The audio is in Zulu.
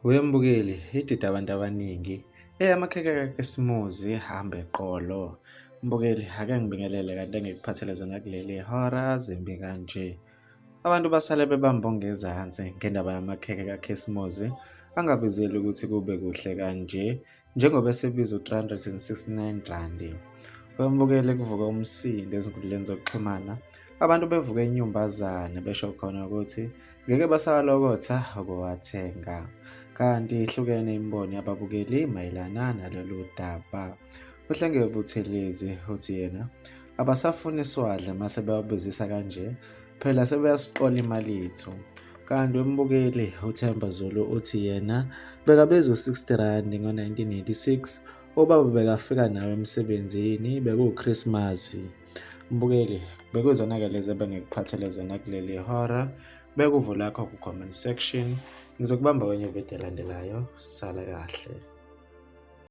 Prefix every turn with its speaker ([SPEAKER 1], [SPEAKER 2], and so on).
[SPEAKER 1] Wembukeli idida abantu abaningi amakhekhe kakhisimuzi hamba eqolo. Mbukeli ake ngibingelele kanti engikuphathele zona kuleli hora zimbi kanje. Abantu basale bebamba ongezansi ngendaba yamakhekhe kakhisimuzi angabizeli ukuthi kube kuhle kanje njengoba esebiza u-369 randi. Wembukeli kuvuka umsindo ezinkundleni zokuxhumana, abantu bevuka inyumbazane besho khona ukuthi ngeke basawalokotha ukuwathenga. Kanti ihlukene imibono yababukeli mayelana nalolu daba. Uhlenge Buthelezi uthi yena abasafuni siwadle mase bewabuzisa kanje, phela sebeyasiqola imali yethu. Kanti umbukeli uThemba Zulu uthi yena bekabiza u-60 randi ngo-1986, ubaba bekafika nawe emsebenzini bekuwuKhrisimasi. Mbukeli bekuzona-ke lezi ebengikuphathele zona kuleli hora. Bekuvo lakho ku-comment section. Ngizokubamba kwenye video elandelayo. Sala kahle.